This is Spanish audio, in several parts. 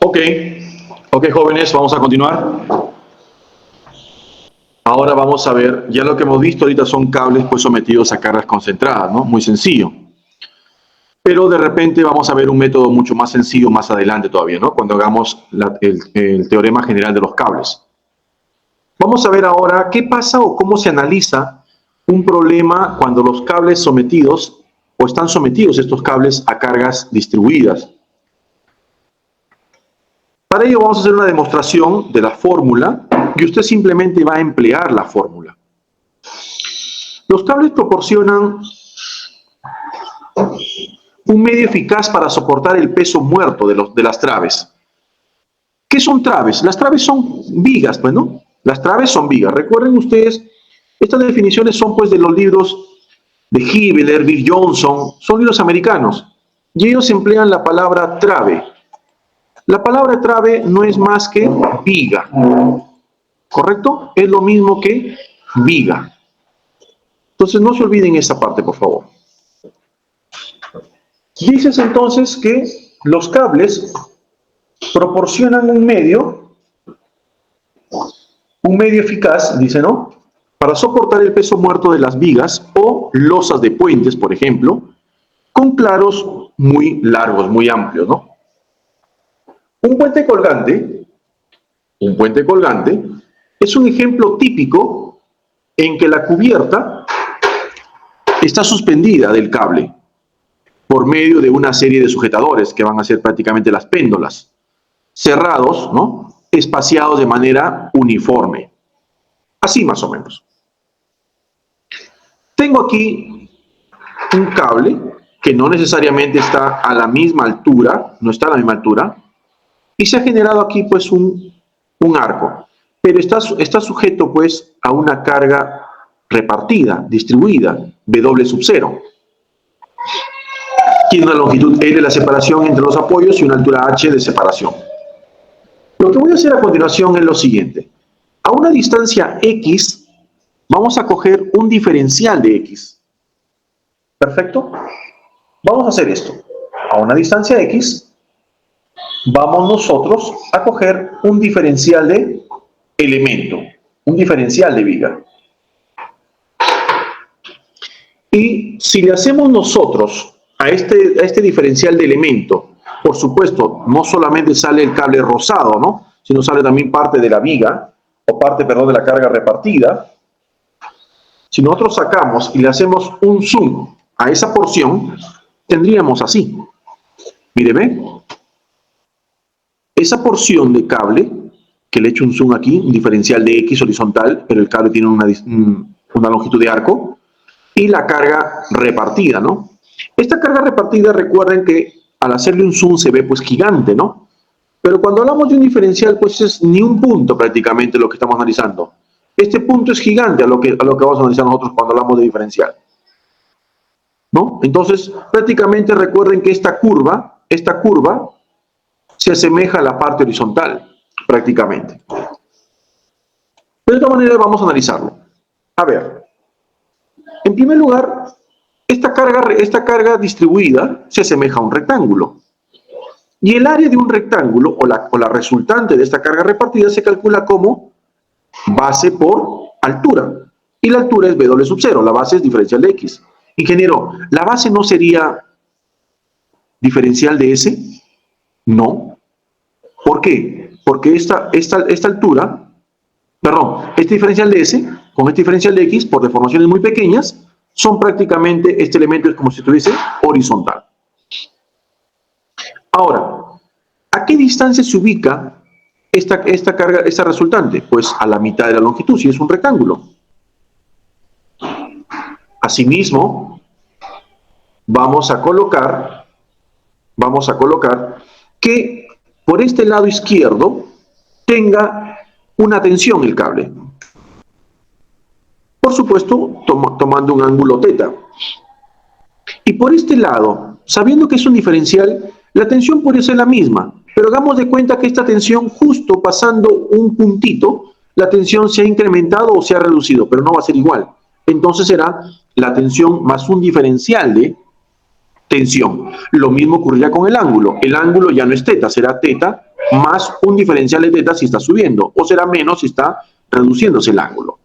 Ok, ok jóvenes, vamos a continuar. Ahora vamos a ver, ya lo que hemos visto ahorita son cables pues sometidos a cargas concentradas, ¿no? Muy sencillo. Pero de repente vamos a ver un método mucho más sencillo más adelante todavía, ¿no? Cuando hagamos el teorema general de los cables. Vamos a ver ahora qué pasa o cómo se analiza un problema cuando los cables sometidos o están sometidos estos cables a cargas distribuidas. Para ello vamos a hacer una demostración de la fórmula y usted simplemente va a emplear la fórmula. Los cables proporcionan un medio eficaz para soportar el peso muerto de las traves. ¿Qué son traves? Las traves son vigas, pues, ¿no? Las traves son vigas. Recuerden ustedes, estas definiciones son pues de los libros de Hibbeler, Bill Johnson, son libros americanos. Y ellos emplean la palabra trave. La palabra trave no es más que viga, ¿correcto? Es lo mismo que viga. Entonces no se olviden esa parte, por favor. Dices entonces que los cables proporcionan un medio eficaz, dice, ¿no? Para soportar el peso muerto de las vigas o losas de puentes, por ejemplo, con claros muy largos, muy amplios, ¿no? Un puente colgante es un ejemplo típico en que la cubierta está suspendida del cable por medio de una serie de sujetadores que van a ser prácticamente las péndolas, cerrados, ¿no? Espaciados de manera uniforme. Así más o menos. Tengo aquí un cable que no necesariamente está a la misma altura, no está a la misma altura, y se ha generado aquí pues un arco, pero está sujeto pues a una carga repartida, distribuida, W sub 0. Tiene una longitud L de la separación entre los apoyos y una altura H de separación. Lo que voy a hacer a continuación es lo siguiente. A una distancia X, vamos a coger un diferencial de X. ¿Perfecto? Vamos a hacer esto. A una distancia X, vamos nosotros a coger un diferencial de elemento, un diferencial de viga. Y si le hacemos nosotros a este diferencial de elemento, por supuesto, no solamente sale el cable rosado, ¿no? Sino sale también parte de la viga, o parte, perdón, de la carga repartida. Si nosotros sacamos y le hacemos un zoom a esa porción, tendríamos así. Mire, ¿ve? Esa porción de cable, que le he hecho un zoom aquí, un diferencial de X horizontal, pero el cable tiene una longitud de arco, y la carga repartida, ¿no? Esta carga repartida, recuerden que al hacerle un zoom se ve pues gigante, ¿no? Pero cuando hablamos de un diferencial, pues es ni un punto prácticamente lo que estamos analizando. Este punto es gigante a lo que vamos a analizar nosotros cuando hablamos de diferencial, ¿no? Entonces, prácticamente recuerden que esta curva se asemeja a la parte horizontal, prácticamente. De esta manera vamos a analizarlo. A ver, en primer lugar, esta carga distribuida se asemeja a un rectángulo. Y el área de un rectángulo, o la resultante de esta carga repartida, se calcula como base por altura. Y la altura es W sub 0, la base es diferencial de X. Ingeniero, ¿la base no sería diferencial de S? No. ¿Por qué? Porque esta altura, perdón, este diferencial de S con este diferencial de X, por deformaciones muy pequeñas, son prácticamente, este elemento es como si estuviese horizontal. Ahora, ¿a qué distancia se ubica esta resultante? Pues a la mitad de la longitud, si es un rectángulo. Asimismo, vamos a colocar que por este lado izquierdo tenga una tensión el cable. Por supuesto, tomando un ángulo θ. Y por este lado, sabiendo que es un diferencial, la tensión podría ser la misma, pero hagamos de cuenta que esta tensión, justo pasando un puntito, la tensión se ha incrementado o se ha reducido, pero no va a ser igual. Entonces será la tensión más un diferencial de tensión. Lo mismo ocurrirá con el ángulo. El ángulo ya no es θ, será θ más un diferencial de teta si está subiendo, o será menos si está reduciéndose el ángulo.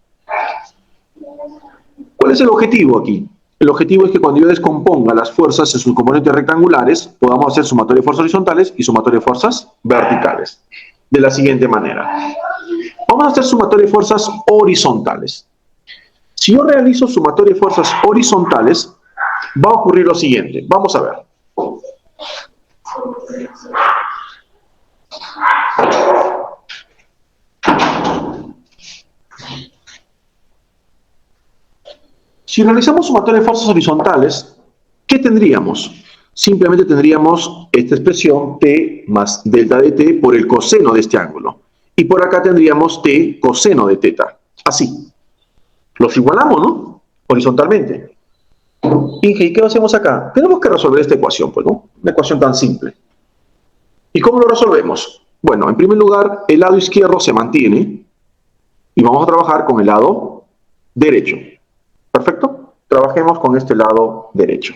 ¿Cuál es el objetivo aquí? El objetivo es que cuando yo descomponga las fuerzas en sus componentes rectangulares, podamos hacer sumatoria de fuerzas horizontales y sumatoria de fuerzas verticales. De la siguiente manera. Vamos a hacer sumatoria de fuerzas horizontales. Si yo realizo sumatoria de fuerzas horizontales, va a ocurrir lo siguiente. Vamos a ver. Si realizamos sumatoria de fuerzas horizontales, ¿qué tendríamos? Simplemente tendríamos esta expresión T más delta de T por el coseno de este ángulo. Y por acá tendríamos T coseno de teta. Así. Los igualamos, ¿no? Horizontalmente. Inge, ¿y qué hacemos acá? Tenemos que resolver esta ecuación, pues, ¿no? Una ecuación tan simple. ¿Y cómo lo resolvemos? Bueno, en primer lugar, el lado izquierdo se mantiene y vamos a trabajar con el lado derecho. ¿Perfecto? Trabajemos con este lado derecho.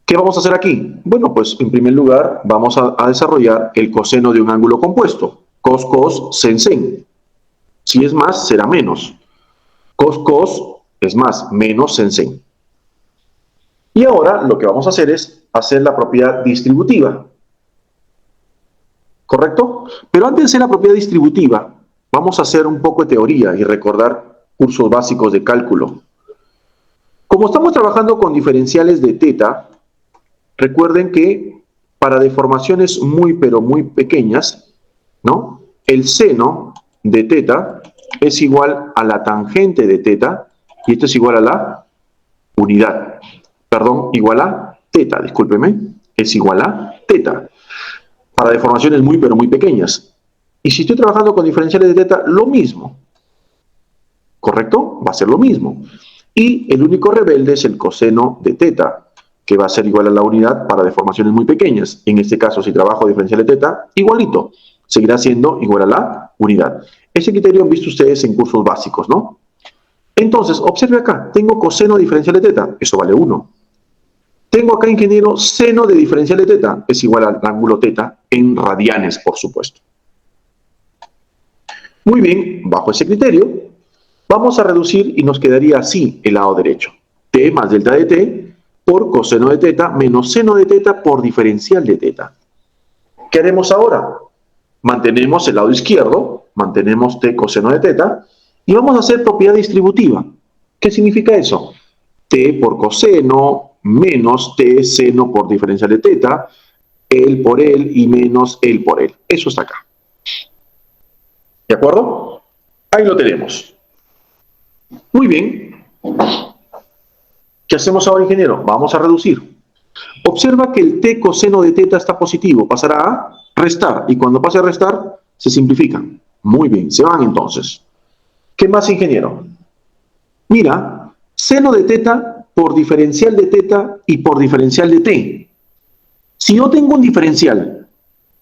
¿Qué vamos a hacer aquí? Bueno, pues en primer lugar vamos a desarrollar el coseno de un ángulo compuesto. Cos, cos, sen, sen. Si es más, será menos. Cos, cos es más, menos sen, sen. Y ahora lo que vamos a hacer es hacer la propiedad distributiva. ¿Correcto? Pero antes de hacer la propiedad distributiva, vamos a hacer un poco de teoría y recordar cursos básicos de cálculo. Como estamos trabajando con diferenciales de teta, recuerden que para deformaciones muy pero muy pequeñas, ¿no? El seno de teta es igual a la tangente de teta y esto es igual a la unidad. Perdón, igual a teta, discúlpeme, es igual a teta. Para deformaciones muy pero muy pequeñas. Y si estoy trabajando con diferenciales de teta, lo mismo. ¿Correcto? Va a ser lo mismo. Y el único rebelde es el coseno de teta, que va a ser igual a la unidad para deformaciones muy pequeñas. En este caso, si trabajo diferencial de teta, igualito. Seguirá siendo igual a la unidad. Ese criterio han visto ustedes en cursos básicos, ¿no? Entonces, observe acá. Tengo coseno diferencial de teta. Eso vale 1. Tengo acá, ingeniero, seno de diferencial de teta. Es igual al ángulo teta en radianes, por supuesto. Muy bien, bajo ese criterio, vamos a reducir y nos quedaría así el lado derecho. T más delta de T por coseno de teta menos seno de teta por diferencial de teta. ¿Qué haremos ahora? Mantenemos el lado izquierdo, mantenemos T coseno de teta y vamos a hacer propiedad distributiva. ¿Qué significa eso? T por coseno menos T seno por diferencial de teta, el por el y menos el por el. Eso está acá. ¿De acuerdo? Ahí lo tenemos. Muy bien. ¿Qué hacemos ahora, ingeniero? Vamos a reducir. Observa que el T coseno de teta está positivo. Pasará a restar. Y cuando pase a restar, se simplifican. Muy bien. Se van entonces. ¿Qué más, ingeniero? Mira, seno de teta por diferencial de teta y por diferencial de T. Si yo tengo un diferencial,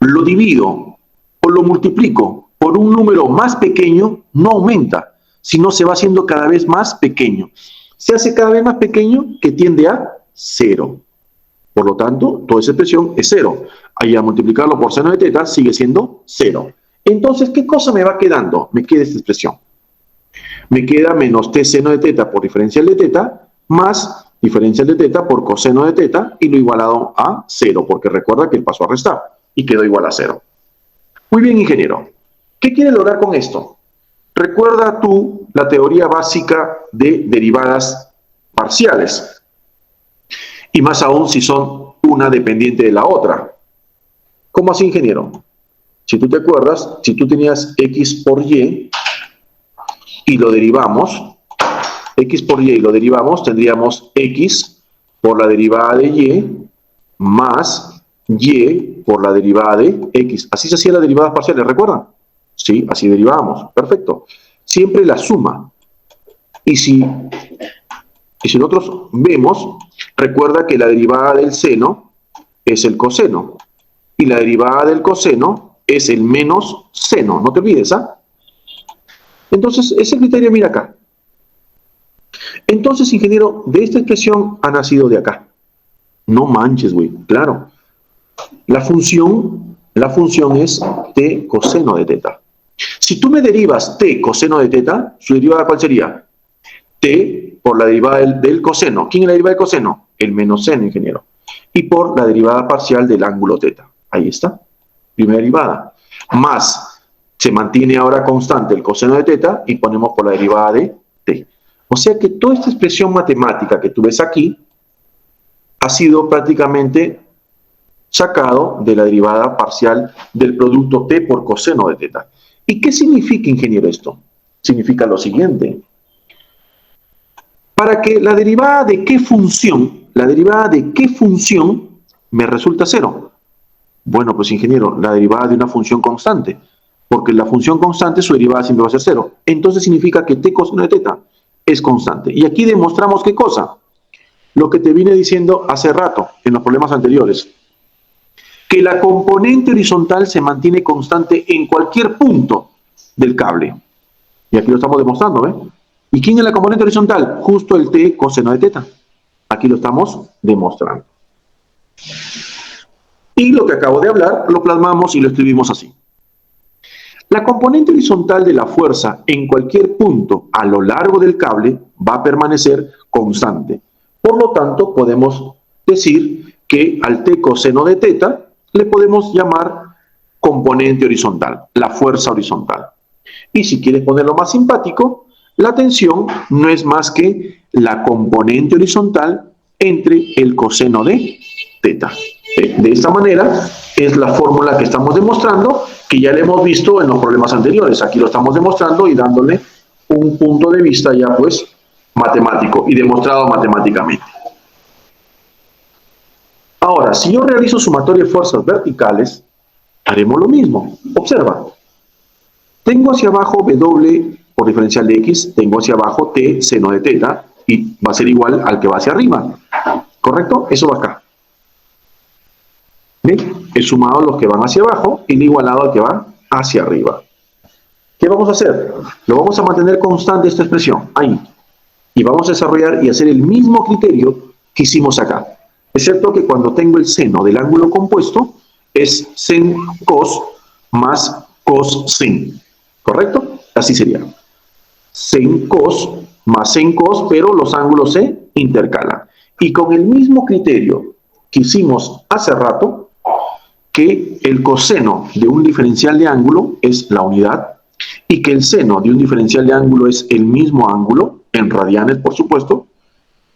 lo divido o lo multiplico por un número más pequeño, no aumenta, sino se va haciendo cada vez más pequeño. Se hace cada vez más pequeño que tiende a 0. Por lo tanto, toda esa expresión es 0. Ahí a multiplicarlo por seno de teta sigue siendo 0. Entonces, ¿qué cosa me va quedando? Me queda esta expresión. Me queda menos t seno de teta por diferencial de teta más diferencial de teta por coseno de teta y lo igualado a 0, porque recuerda que él pasó a restar y quedó igual a 0. Muy bien, ingeniero. ¿Qué quiere lograr con esto? Recuerda tú la teoría básica de derivadas parciales. Y más aún si son una dependiente de la otra. ¿Cómo así, ingeniero? Si tú te acuerdas, si tú tenías x por y y lo derivamos, x por y lo derivamos, tendríamos x por la derivada de y más y por la derivada de x. Así se hacían las derivadas parciales, ¿recuerdan? Sí, así derivábamos. Perfecto. Siempre la suma. Y si nosotros vemos, recuerda que la derivada del seno es el coseno. Y la derivada del coseno es el menos seno. No te olvides, ¿ah? Entonces, ese criterio, mira acá. Entonces, ingeniero, de esta expresión ha nacido de acá. No manches, güey. Claro. La función La función es t coseno de teta. Si tú me derivas t coseno de teta, ¿su derivada cuál sería? T por la derivada del coseno. ¿Quién es la derivada del coseno? El menos seno, ingeniero. Y por la derivada parcial del ángulo teta. Ahí está. Primera derivada. Más, se mantiene ahora constante el coseno de teta y ponemos por la derivada de t. O sea que toda esta expresión matemática que tú ves aquí ha sido prácticamente sacado de la derivada parcial del producto t por coseno de teta. ¿Y qué significa, ingeniero, esto? Significa lo siguiente. Para que la derivada de qué función me resulta cero. Bueno, pues, ingeniero, la derivada de una función constante. Porque la función constante, su derivada siempre va a ser cero. Entonces significa que t coseno de teta es constante. Y aquí demostramos qué cosa. Lo que te vine diciendo hace rato, en los problemas anteriores. Que la componente horizontal se mantiene constante en cualquier punto del cable. Y aquí lo estamos demostrando, ¿ves? ¿Y quién es la componente horizontal? Justo el t coseno de teta. Aquí lo estamos demostrando. Y lo que acabo de hablar, lo plasmamos y lo escribimos así. La componente horizontal de la fuerza en cualquier punto a lo largo del cable va a permanecer constante. Por lo tanto, podemos decir que al t coseno de teta le podemos llamar componente horizontal, la fuerza horizontal. Y si quieres ponerlo más simpático, la tensión no es más que la componente horizontal entre el coseno de teta. De esta manera es la fórmula que estamos demostrando, que ya la hemos visto en los problemas anteriores. Aquí lo estamos demostrando y dándole un punto de vista ya pues matemático y demostrado matemáticamente. Ahora, si yo realizo sumatoria de fuerzas verticales, haremos lo mismo. Observa. Tengo hacia abajo W por diferencial de X, tengo hacia abajo T seno de teta, y va a ser igual al que va hacia arriba. ¿Correcto? Eso va acá. ¿Ven? He sumado los que van hacia abajo y el igualado al que va hacia arriba. ¿Qué vamos a hacer? Lo vamos a mantener constante esta expresión, ahí. Y vamos a desarrollar y hacer el mismo criterio que hicimos acá. Excepto que cuando tengo el seno del ángulo compuesto, es sen cos más cos sen. ¿Correcto? Así sería. Sen cos más sen cos, pero los ángulos se intercalan. Y con el mismo criterio que hicimos hace rato, que el coseno de un diferencial de ángulo es la unidad y que el seno de un diferencial de ángulo es el mismo ángulo, en radianes por supuesto,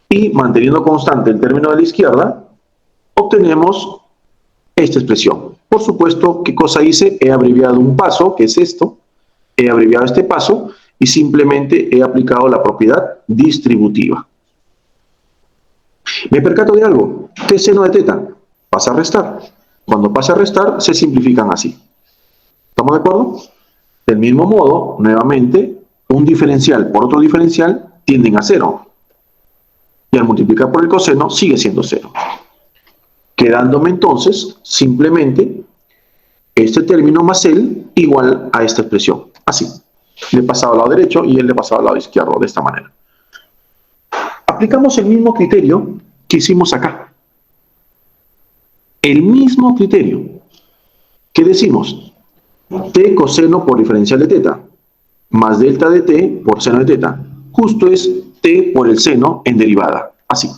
y manteniendo constante el término de la izquierda, obtenemos esta expresión. Por supuesto, ¿qué cosa hice? He abreviado un paso, que es esto, he abreviado este paso y simplemente he aplicado la propiedad distributiva. Me percato de algo, T seno de teta pasa a restar. Cuando pasa a restar, se simplifican así. ¿Estamos de acuerdo? Del mismo modo, nuevamente, un diferencial por otro diferencial tienden a cero. Y al multiplicar por el coseno, sigue siendo cero. Quedándome entonces, simplemente, este término más él igual a esta expresión. Así. Le he pasado al lado derecho y él le he pasado al lado izquierdo, de esta manera. Aplicamos el mismo criterio que hicimos acá. El mismo criterio. ¿Qué decimos? T coseno por diferencial de teta más delta de t por seno de teta. Justo es t por el seno en derivada. Así.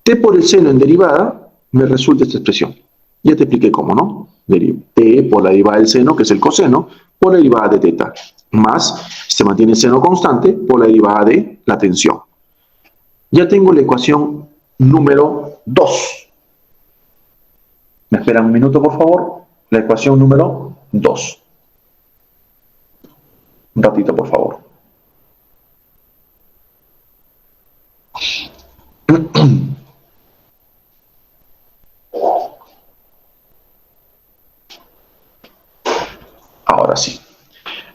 T por el seno en derivada me resulta esta expresión. Ya te expliqué cómo, ¿no? T por la derivada del seno, que es el coseno, por la derivada de teta. Más, se mantiene el seno constante por la derivada de la tensión. Ya tengo la ecuación número 2. ¿Me esperan un minuto, por favor? La ecuación número 2. Un ratito, por favor. Ahora sí.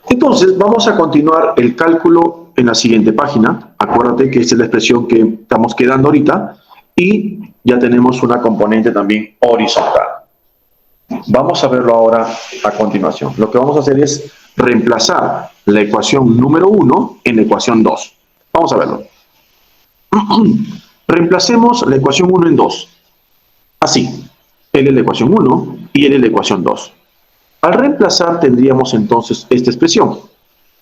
Entonces, vamos a continuar el cálculo en la siguiente página. Acuérdate que esta es la expresión que estamos quedando ahorita y ya tenemos una componente también horizontal. Vamos a verlo ahora a continuación. Lo que vamos a hacer es reemplazar la ecuación número 1 en la ecuación 2. Vamos a verlo. Reemplacemos la ecuación 1 en 2. Así. L es la ecuación 1 y L es la ecuación 2. Al reemplazar tendríamos entonces esta expresión.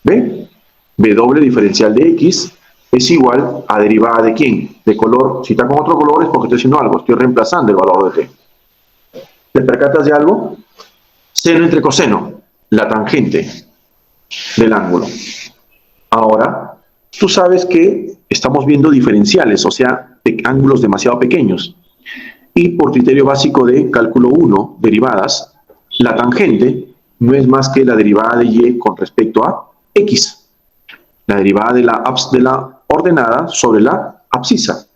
¿Ve? W diferencial de X es igual a derivada de ¿quién? De color. Si está con otro color es porque estoy haciendo algo. Estoy reemplazando el valor de T. ¿Te percatas de algo? Seno entre coseno. La tangente del ángulo. Ahora, tú sabes que estamos viendo diferenciales, o sea, ángulos demasiado pequeños. Y por criterio básico de cálculo 1, derivadas, la tangente no es más que la derivada de y con respecto a x. La derivada de la ordenada sobre la abscisa.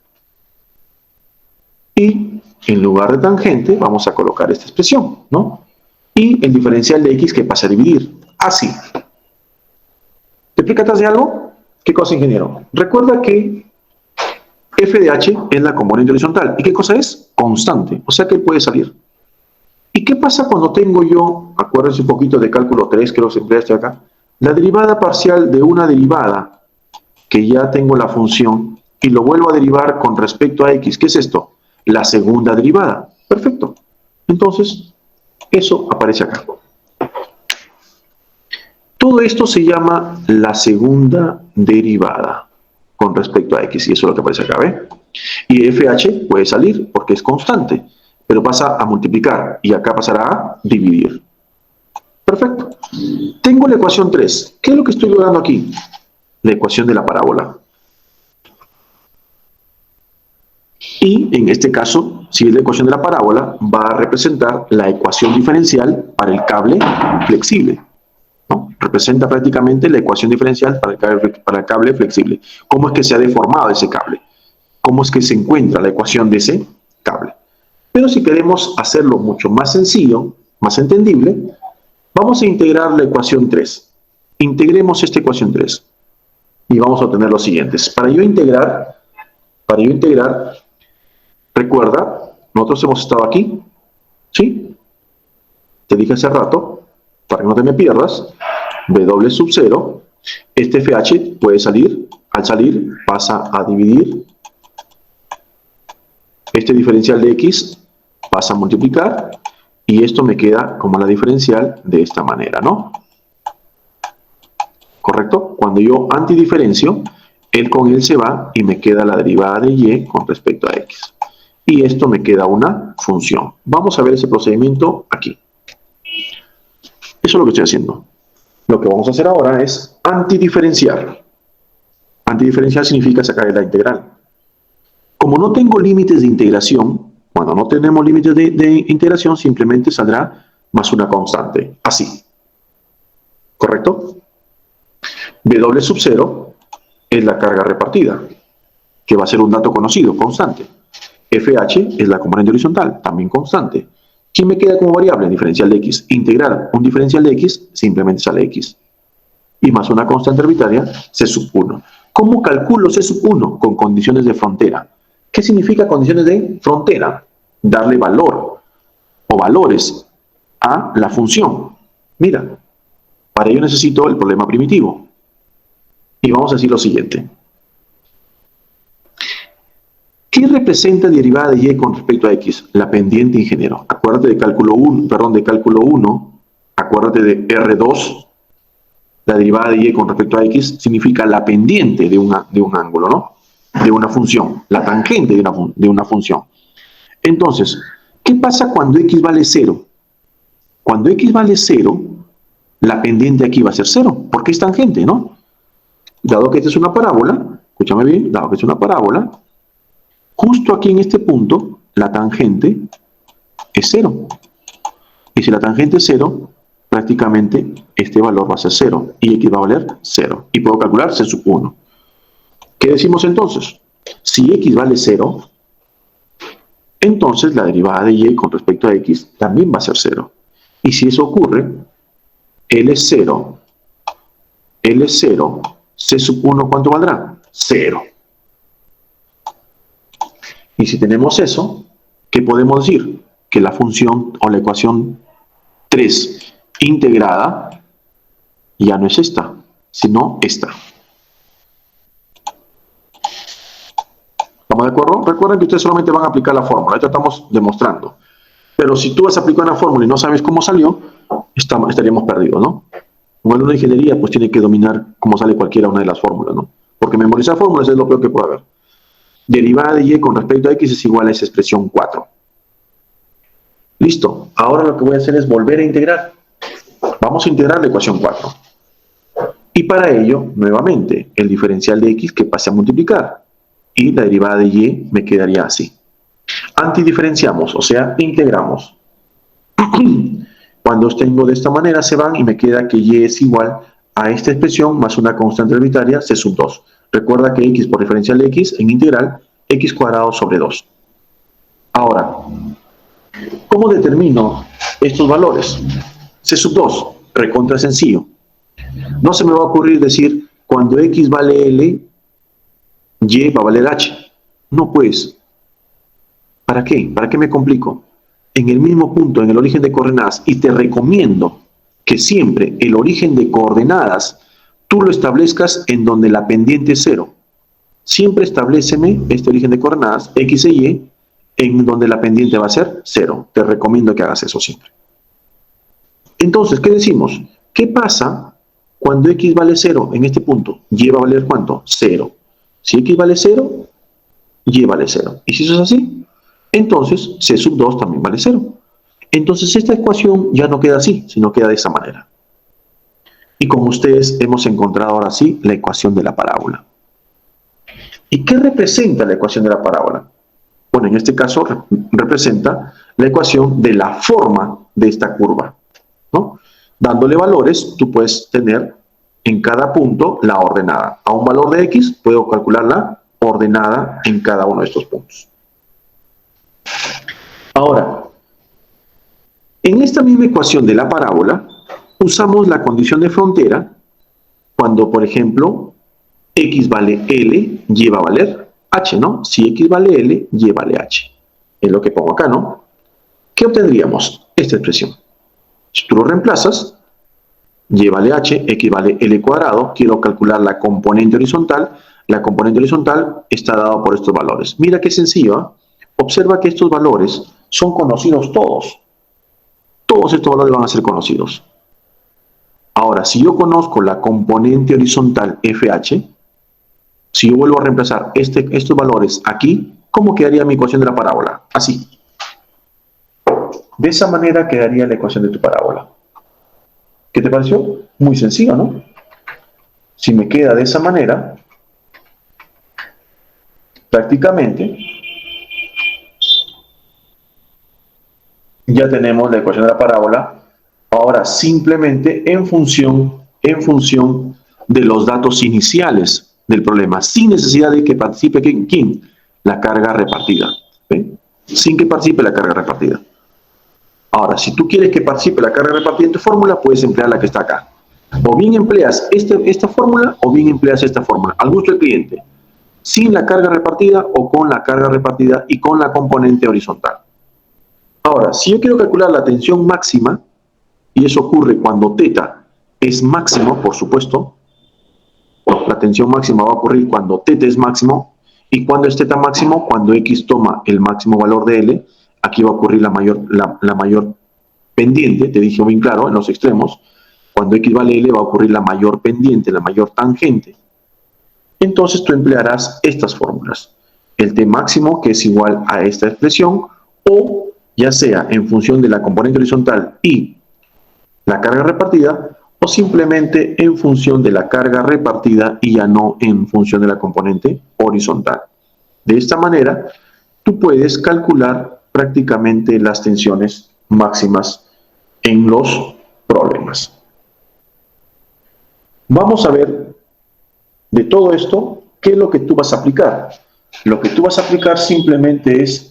Y en lugar de tangente vamos a colocar esta expresión, ¿no? Y el diferencial de x que pasa a dividir. Así. ¿Te percatas de algo? ¿Qué cosa, ingeniero? Recuerda que f de h es la componente horizontal. ¿Y qué cosa es? Constante. O sea que puede salir. ¿Y qué pasa cuando tengo yo, acuérdense un poquito de cálculo 3, creo que se empleaste acá, la derivada parcial de una derivada, que ya tengo la función, y lo vuelvo a derivar con respecto a x? ¿Qué es esto? La segunda derivada. Perfecto. Entonces, eso aparece acá. Todo esto se llama la segunda derivada con respecto a x, y eso es lo que aparece acá, ¿ve? Y fh puede salir porque es constante, pero pasa a multiplicar, y acá pasará a dividir. Perfecto. Tengo la ecuación 3. ¿Qué es lo que estoy logrando aquí? La ecuación de la parábola. Y en este caso, si es la ecuación de la parábola, va a representar la ecuación diferencial para el cable flexible, ¿no? Representa prácticamente la ecuación diferencial para el cable flexible. ¿Cómo es que se ha deformado ese cable? ¿Cómo es que se encuentra la ecuación de ese cable? Pero si queremos hacerlo mucho más sencillo, más entendible, vamos a integrar la ecuación 3. Integremos esta ecuación 3 y vamos a obtener los siguientes. Para yo integrar, recuerda, nosotros hemos estado aquí, ¿sí? Te dije hace rato, para que no te me pierdas, W sub 0, este FH puede salir, al salir pasa a dividir, este diferencial de X pasa a multiplicar, y esto me queda como la diferencial de esta manera, ¿no? ¿Correcto? Cuando yo antidiferencio, él con él se va y me queda la derivada de y con respecto a x. Y esto me queda una función. Vamos a ver ese procedimiento aquí. Eso es lo que estoy haciendo. Lo que vamos a hacer ahora es antidiferenciar. Antidiferenciar significa sacar la integral. Como no tengo límites de integración, cuando no tenemos límites de integración, simplemente saldrá más una constante. Así. ¿Correcto? W sub 0 es la carga repartida, que va a ser un dato conocido, constante. FH es la componente horizontal, también constante. ¿Quién me queda como variable? El diferencial de x. Integrar un diferencial de x, simplemente sale x. Y más una constante arbitraria, C sub 1. ¿Cómo calculo C sub 1? Con condiciones de frontera. ¿Qué significa condiciones de frontera? Darle valor o valores a la función. Mira, para ello necesito el problema primitivo. Y vamos a decir lo siguiente. ¿Qué representa derivada de y con respecto a x? La pendiente, ingeniero. Acuérdate de cálculo 1, acuérdate de R2. La derivada de y con respecto a x significa la pendiente de un ángulo, ¿no? De una función, la tangente de una función. Entonces, ¿qué pasa cuando x vale 0? Cuando x vale 0, la pendiente aquí va a ser 0, porque es tangente, ¿no? Dado que esta es una parábola, escúchame bien, dado que es una parábola, justo aquí en este punto, la tangente es 0. Y si la tangente es 0, prácticamente este valor va a ser 0. Y x va a valer 0. Y puedo calcular C sub 1. ¿Qué decimos entonces? Si x vale 0, entonces la derivada de y con respecto a x también va a ser 0. Y si eso ocurre, L es 0, C sub 1, ¿cuánto valdrá? 0. Y si tenemos eso, ¿qué podemos decir? Que la función o la ecuación 3 integrada ya no es esta, sino esta. ¿Estamos de acuerdo? Recuerden que ustedes solamente van a aplicar la fórmula, esto estamos demostrando. Pero si tú vas a aplicar una fórmula y no sabes cómo salió, estaríamos perdidos, ¿no? Un alumno de ingeniería pues tiene que dominar cómo sale cualquiera una de las fórmulas, ¿no? Porque memorizar fórmulas es lo peor que puede haber. Derivada de y con respecto a x es igual a esa expresión 4. Listo. Ahora lo que voy a hacer es volver a integrar. Vamos a integrar la ecuación 4. Y para ello, nuevamente, el diferencial de x que pase a multiplicar. Y la derivada de y me quedaría así. Antidiferenciamos, o sea, integramos. Cuando os tengo de esta manera se van y me queda que y es igual a esta expresión más una constante arbitraria c sub 2. Recuerda que x por diferencial de x en integral x cuadrado sobre 2. Ahora, ¿cómo determino estos valores? C sub 2, recontra sencillo. No se me va a ocurrir decir cuando x vale L, y va a valer h. No pues. ¿Para qué? ¿Para qué me complico? En el mismo punto, en el origen de coordenadas, y te recomiendo que siempre el origen de coordenadas tú lo establezcas en donde la pendiente es 0. Siempre establéceme este origen de coordenadas, x e y, en donde la pendiente va a ser 0. Te recomiendo que hagas eso siempre. Entonces, ¿qué decimos? ¿Qué pasa cuando x vale 0 en este punto? Y va a valer ¿cuánto? 0. Si x vale 0, y vale 0. ¿Y si eso es así? Entonces, c sub 2 también vale 0. Entonces, esta ecuación ya no queda así, sino queda de esa manera. Y como ustedes hemos encontrado ahora sí la ecuación de la parábola. ¿Y qué representa la ecuación de la parábola? Bueno, en este caso representa la ecuación de la forma de esta curva, ¿no? Dándole valores, tú puedes tener en cada punto la ordenada. A un valor de x, puedo calcular la ordenada en cada uno de estos puntos. Ahora, en esta misma ecuación de la parábola, usamos la condición de frontera cuando, por ejemplo, x vale L, y va a valer h, ¿no? Si x vale L, y vale h. Es lo que pongo acá, ¿no? ¿Qué obtendríamos? Esta expresión. Si tú lo reemplazas, y vale h, x vale L cuadrado, quiero calcular la componente horizontal. La componente horizontal está dada por estos valores. Mira qué sencillo, ¿eh? Observa que estos valores son conocidos todos. Todos estos valores van a ser conocidos. Ahora, si yo conozco la componente horizontal FH, si yo vuelvo a reemplazar estos valores aquí, ¿cómo quedaría mi ecuación de la parábola? Así. De esa manera quedaría la ecuación de tu parábola. ¿Qué te pareció? Muy sencillo, ¿no? Si me queda de esa manera, prácticamente ya tenemos la ecuación de la parábola, ahora simplemente en función de los datos iniciales del problema, sin necesidad de que participe ¿quién? La carga repartida. ¿Ven? Sin que participe la carga repartida. Ahora, si tú quieres que participe la carga repartida en tu fórmula, puedes emplear la que está acá. O bien empleas esta fórmula, o bien empleas esta fórmula, al gusto del cliente. Sin la carga repartida o con la carga repartida y con la componente horizontal. Ahora, si yo quiero calcular la tensión máxima, y eso ocurre cuando θ es máximo, por supuesto, la tensión máxima va a ocurrir cuando θ es máximo, y cuando es θ máximo, cuando x toma el máximo valor de L, aquí va a ocurrir la mayor pendiente, te dije bien claro, en los extremos, cuando x vale L va a ocurrir la mayor pendiente, la mayor tangente. Entonces tú emplearás estas fórmulas. El T máximo, que es igual a esta expresión, o ya sea en función de la componente horizontal y la carga repartida, o simplemente en función de la carga repartida y ya no en función de la componente horizontal. De esta manera, tú puedes calcular prácticamente las tensiones máximas en los problemas. Vamos a ver de todo esto, ¿qué es lo que tú vas a aplicar? Lo que tú vas a aplicar simplemente es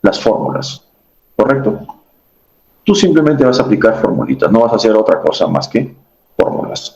las fórmulas, ¿correcto? Tú simplemente vas a aplicar formulitas, no vas a hacer otra cosa más que fórmulas.